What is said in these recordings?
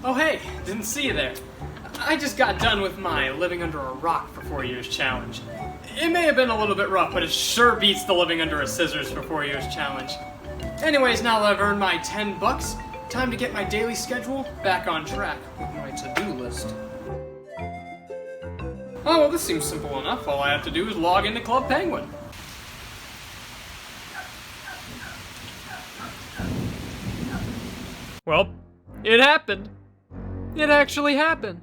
Oh hey, didn't see you there. I just got done with my living under a rock for 4 years challenge. It may have been a little bit rough, but it sure beats the living under a scissors for 4 years challenge. Anyways, now that I've earned my $10, time to get my daily schedule back on track with my to-do list. Oh, well, this seems simple enough. All I have to do is log into Club Penguin. Well, it happened. It actually happened.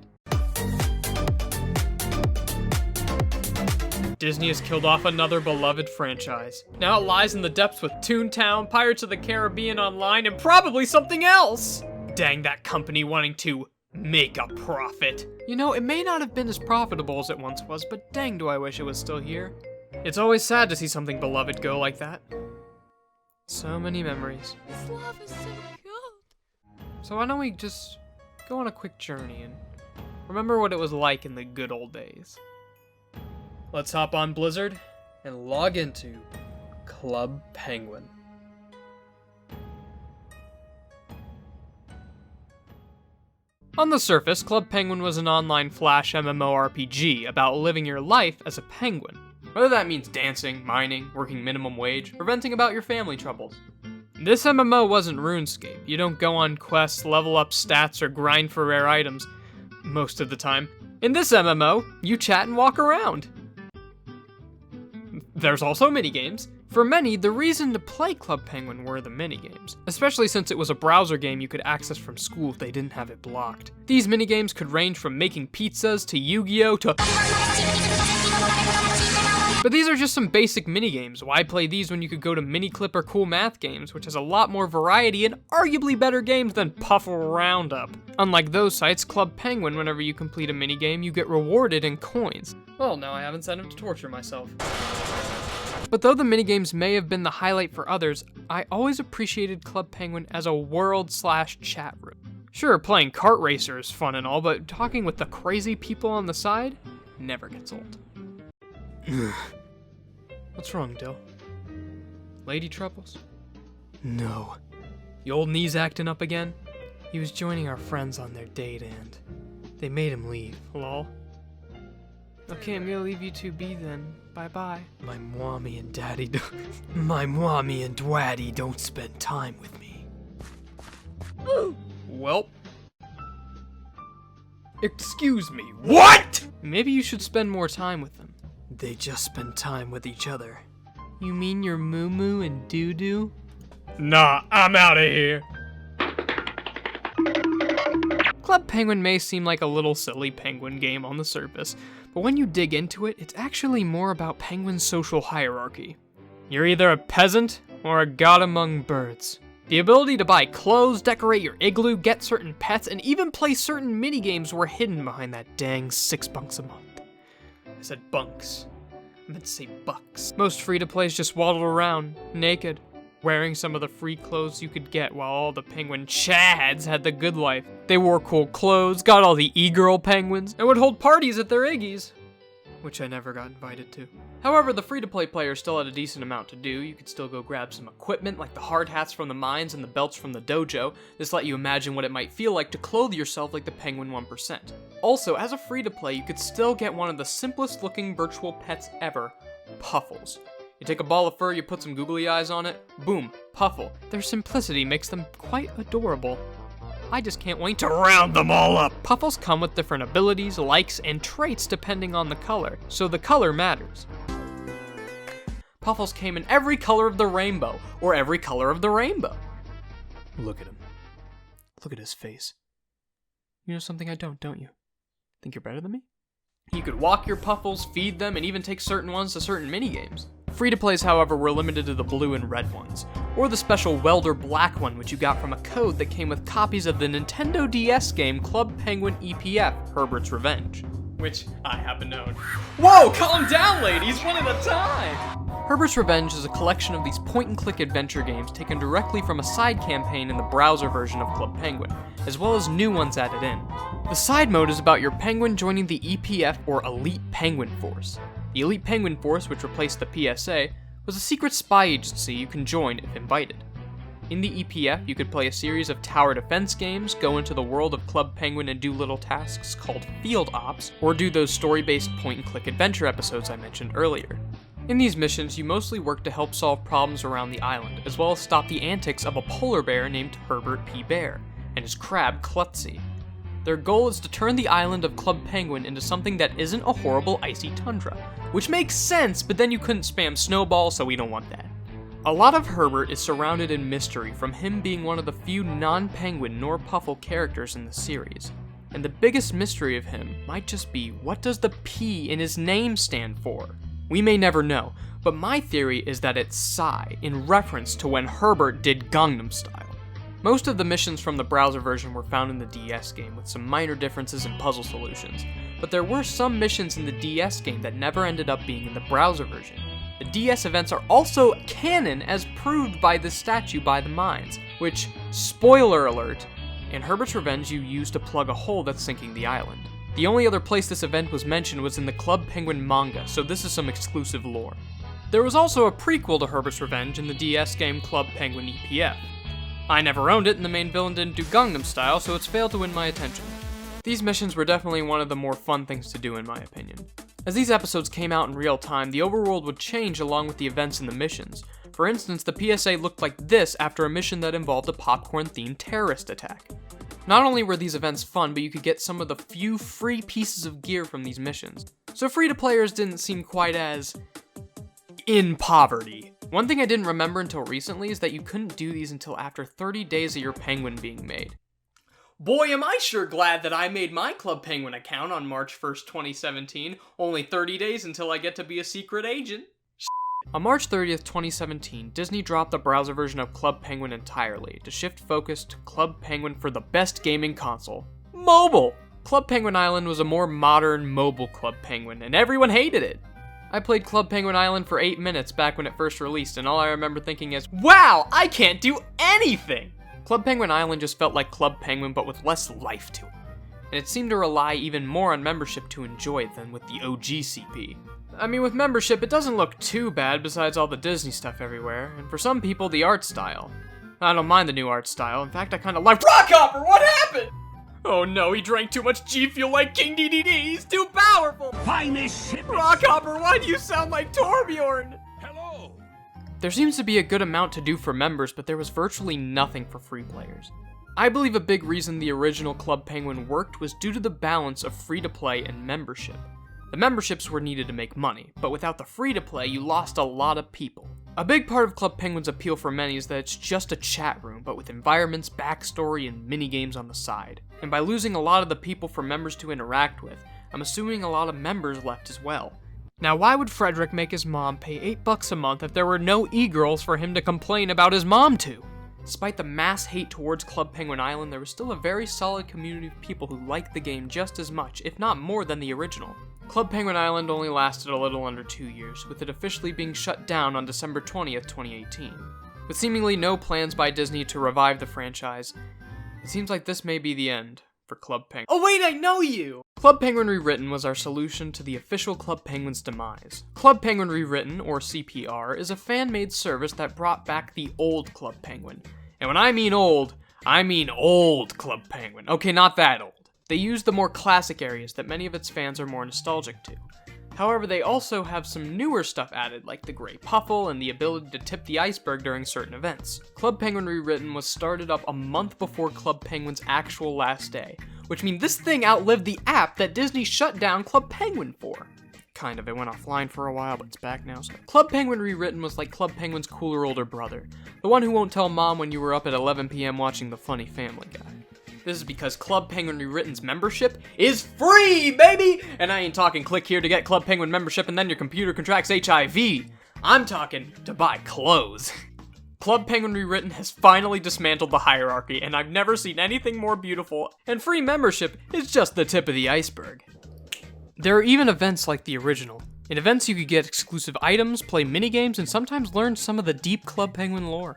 Disney has killed off another beloved franchise. Now it lies in the depths with Toontown, Pirates of the Caribbean Online, and probably something else! Dang that company wanting to make a profit. You know, it may not have been as profitable as it once was, but dang do I wish it was still here. It's always sad to see something beloved go like that. So many memories. This love is so good. So why don't we just go on a quick journey and remember what it was like in the good old days. Let's hop on Blizzard and log into Club Penguin. On the surface, Club Penguin was an online flash MMORPG about living your life as a penguin. Whether that means dancing, mining, working minimum wage, or venting about your family troubles. This MMO wasn't RuneScape. You don't go on quests, level up stats, or grind for rare items most of the time. In this MMO, you chat and walk around. There's also minigames. For many, the reason to play Club Penguin were the minigames, especially since it was a browser game you could access from school if they didn't have it blocked. These minigames could range from making pizzas to Yu-Gi-Oh to... But these are just some basic minigames. Why play these when you could go to Miniclip or Cool Math Games, which has a lot more variety and arguably better games than Puffle Roundup. Unlike those sites, Club Penguin, whenever you complete a minigame, you get rewarded in coins. Well, now I have incentive to torture myself. But though the minigames may have been the highlight for others, I always appreciated Club Penguin as a world/chat room. Sure, playing kart racer is fun and all, but talking with the crazy people on the side never gets old. What's wrong, Dill? Lady troubles? No. The old knee's acting up again? He was joining our friends on their date and they made him leave, lol. Okay, I'm gonna leave you two be then. Bye-bye. My mommy and daddy don't spend time with me. Well. Excuse me, what? Maybe you should spend more time with them. They just spend time with each other. You mean your moo-moo and doo-doo? Nah, I'm out of here. Club Penguin may seem like a little silly penguin game on the surface, but when you dig into it, it's actually more about penguins' social hierarchy. You're either a peasant or a god among birds. The ability to buy clothes, decorate your igloo, get certain pets, and even play certain minigames were hidden behind that dang $6 a month. I said bunks. I meant to say bucks. Most free-to-plays just waddled around, naked, wearing some of the free clothes you could get while all the penguin chads had the good life. They wore cool clothes, got all the e-girl penguins, and would hold parties at their iggies, which I never got invited to. However, the free-to-play players still had a decent amount to do. You could still go grab some equipment like the hard hats from the mines and the belts from the dojo. This let you imagine what it might feel like to clothe yourself like the Penguin 1%. Also, as a free-to-play, you could still get one of the simplest looking virtual pets ever, Puffles. You take a ball of fur, you put some googly eyes on it, boom, Puffle. Their simplicity makes them quite adorable. I just can't wait to round them all up. Puffles come with different abilities, likes, and traits depending on the color, so the color matters. Puffles came in every color of the rainbow, or every color of the rainbow. Look at him. Look at his face. You know something I don't you? Think you're better than me? You could walk your Puffles, feed them, and even take certain ones to certain minigames. Free-to-plays, however, were limited to the blue and red ones, or the special Welder Black one, which you got from a code that came with copies of the Nintendo DS game Club Penguin EPF, Herbert's Revenge, which I happen to own. Whoa, calm down, ladies, one at a time! Herbert's Revenge is a collection of these point-and-click adventure games taken directly from a side campaign in the browser version of Club Penguin, as well as new ones added in. The side mode is about your penguin joining the EPF, or Elite Penguin Force. The Elite Penguin Force, which replaced the PSA, was a secret spy agency you can join if invited. In the EPF, you could play a series of tower defense games, go into the world of Club Penguin and do little tasks called field ops, or do those story-based point-and-click adventure episodes I mentioned earlier. In these missions, you mostly work to help solve problems around the island, as well as stop the antics of a polar bear named Herbert P. Bear, and his crab Klutzy. Their goal is to turn the island of Club Penguin into something that isn't a horrible icy tundra, which makes sense, but then you couldn't spam snowballs, so we don't want that. A lot of Herbert is surrounded in mystery from him being one of the few non-Penguin nor Puffle characters in the series. And the biggest mystery of him might just be, what does the P in his name stand for? We may never know, but my theory is that it's Psy, in reference to when Herbert did Gangnam Style. Most of the missions from the browser version were found in the DS game, with some minor differences in puzzle solutions, but there were some missions in the DS game that never ended up being in the browser version. The DS events are also canon as proved by the statue by the mines, which, spoiler alert, in Herbert's Revenge you use to plug a hole that's sinking the island. The only other place this event was mentioned was in the Club Penguin manga, so this is some exclusive lore. There was also a prequel to Herbert's Revenge in the DS game Club Penguin EPF. I never owned it, and the main villain didn't do Gangnam Style, so it's failed to win my attention. These missions were definitely one of the more fun things to do in my opinion. As these episodes came out in real time, the overworld would change along with the events and the missions. For instance, the PSA looked like this after a mission that involved a popcorn-themed terrorist attack. Not only were these events fun, but you could get some of the few free pieces of gear from these missions. So free-to-players didn't seem quite as in poverty. One thing I didn't remember until recently is that you couldn't do these until after 30 days of your Penguin being made. Boy, am I sure glad that I made my Club Penguin account on March 1st, 2017, only 30 days until I get to be a secret agent. On March 30th, 2017, Disney dropped the browser version of Club Penguin entirely to shift focus to Club Penguin for the best gaming console, mobile! Club Penguin Island was a more modern, mobile Club Penguin, and everyone hated it. I played Club Penguin Island for 8 minutes back when it first released, and all I remember thinking is, wow, I can't do anything! Club Penguin Island just felt like Club Penguin but with less life to it, and it seemed to rely even more on membership to enjoy it than with the OG CP. I mean, with membership, it doesn't look too bad besides all the Disney stuff everywhere, and for some people, the art style. I don't mind the new art style, in fact, I kinda like Rockhopper, what happened? Oh no, he drank too much G Fuel like King DDD, he's too powerful! Rockhopper, why do you sound like Torbjorn? Hello! There seems to be a good amount to do for members, but there was virtually nothing for free players. I believe a big reason the original Club Penguin worked was due to the balance of free-to-play and membership. The memberships were needed to make money, but without the free-to-play, you lost a lot of people. A big part of Club Penguin's appeal for many is that it's just a chat room, but with environments, backstory, and mini-games on the side. And by losing a lot of the people for members to interact with, I'm assuming a lot of members left as well. Now, why would Frederick make his mom pay $8 a month if there were no e-girls for him to complain about his mom to? Despite the mass hate towards Club Penguin Island, there was still a very solid community of people who liked the game just as much, if not more, than the original. Club Penguin Island only lasted a little under 2 years, with it officially being shut down on December 20th, 2018. With seemingly no plans by Disney to revive the franchise, it seems like this may be the end for Club Penguin. Oh wait, I know you! Club Penguin Rewritten was our solution to the official Club Penguin's demise. Club Penguin Rewritten, or CPR, is a fan-made service that brought back the old Club Penguin. And when I mean old Club Penguin. Okay, not that old. They use the more classic areas that many of its fans are more nostalgic to. However, they also have some newer stuff added, like the Grey Puffle and the ability to tip the iceberg during certain events. Club Penguin Rewritten was started up a month before Club Penguin's actual last day, which means this thing outlived the app that Disney shut down Club Penguin for. Kind of, it went offline for a while, but it's back now. So Club Penguin Rewritten was like Club Penguin's cooler older brother, the one who won't tell mom when you were up at 11 p.m. watching the funny Family Guy. This is because Club Penguin Rewritten's membership is free, baby! And I ain't talking click here to get Club Penguin membership and then your computer contracts HIV. I'm talking to buy clothes. Club Penguin Rewritten has finally dismantled the hierarchy, and I've never seen anything more beautiful, and free membership is just the tip of the iceberg. There are even events like the original. In events you could get exclusive items, play minigames, and sometimes learn some of the deep Club Penguin lore.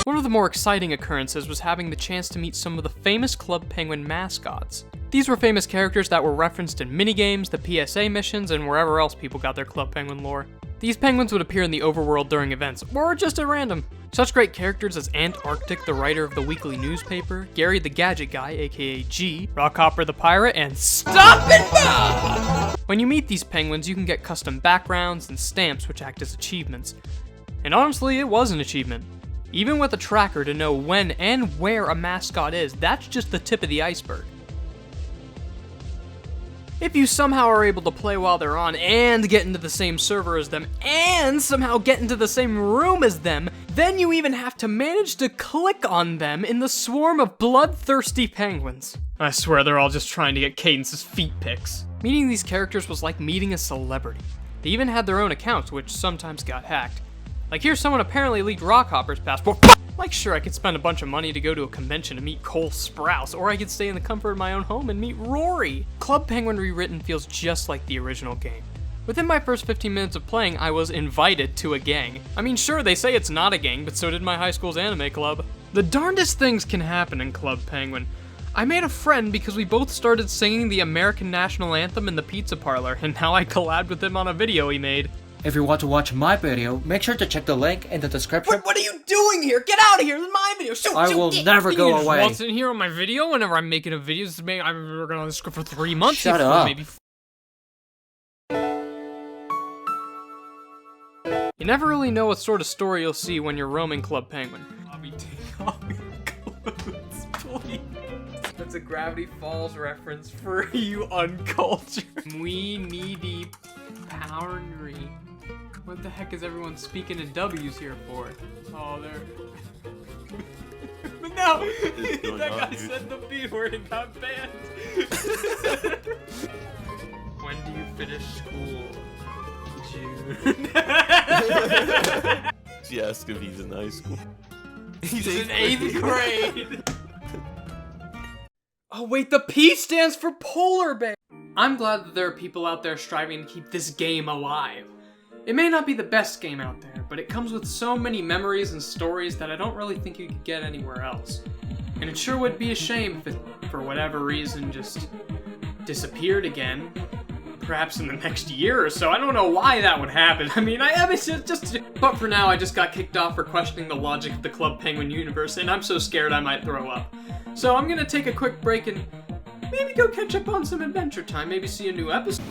One of the the more exciting occurrences was having the chance to meet some of the famous Club Penguin mascots. These were famous characters that were referenced in minigames, the PSA missions, and wherever else people got their Club Penguin lore. These penguins would appear in the overworld during events, or just at random. Such great characters as Antarctic, the writer of the weekly newspaper, Gary the Gadget Guy, aka G, Rockhopper the Pirate, and Stompin' Bob! When you meet these penguins, you can get custom backgrounds and stamps which act as achievements. And honestly, it was an achievement. Even with a tracker to know when and where a mascot is, that's just the tip of the iceberg. If you somehow are able to play while they're on and get into the same server as them and somehow get into the same room as them, then you even have to manage to click on them in the swarm of bloodthirsty penguins. I swear they're all just trying to get Cadence's feet pics. Meeting these characters was like meeting a celebrity. They even had their own accounts, which sometimes got hacked. Like here's someone apparently leaked Rockhopper's passport. Like sure, I could spend a bunch of money to go to a convention to meet Cole Sprouse, or I could stay in the comfort of my own home and meet Rory. Club Penguin Rewritten feels just like the original game. Within my first 15 minutes of playing, I was invited to a gang. I mean sure, they say it's not a gang, but so did my high school's anime club. The darndest things can happen in Club Penguin. I made a friend because we both started singing the American National Anthem in the pizza parlor, and now I collabed with him on a video he made. If you want to watch my video, make sure to check the link in the description. What are you doing here? Get out of here! This is my video! Shoot, I will never go away. What's in here on my video? Whenever I'm making a video, I'm working on the script for 3 months. Shut up. Maybe. You never really know what sort of story you'll see when you're roaming Club Penguin. Bobby, take off your clothes, please. That's a Gravity Falls reference for you uncultured. We needy poundry. What the heck is everyone speaking in W's here for? Oh, they're... No! That guy said the B word and got banned. When do you finish school? June. She asked if he's in high school. He's in 8th grade. Oh wait, the P stands for polar bear. I'm glad that there are people out there striving to keep this game alive. It may not be the best game out there, but it comes with so many memories and stories that I don't really think you could get anywhere else. And it sure would be a shame if it, for whatever reason, just disappeared again. Perhaps in the next year or so. I don't know why that would happen. I mean, it's just... But for now, I just got kicked off for questioning the logic of the Club Penguin universe, and I'm so scared I might throw up. So I'm gonna take a quick break and maybe go catch up on some Adventure Time, maybe see a new episode.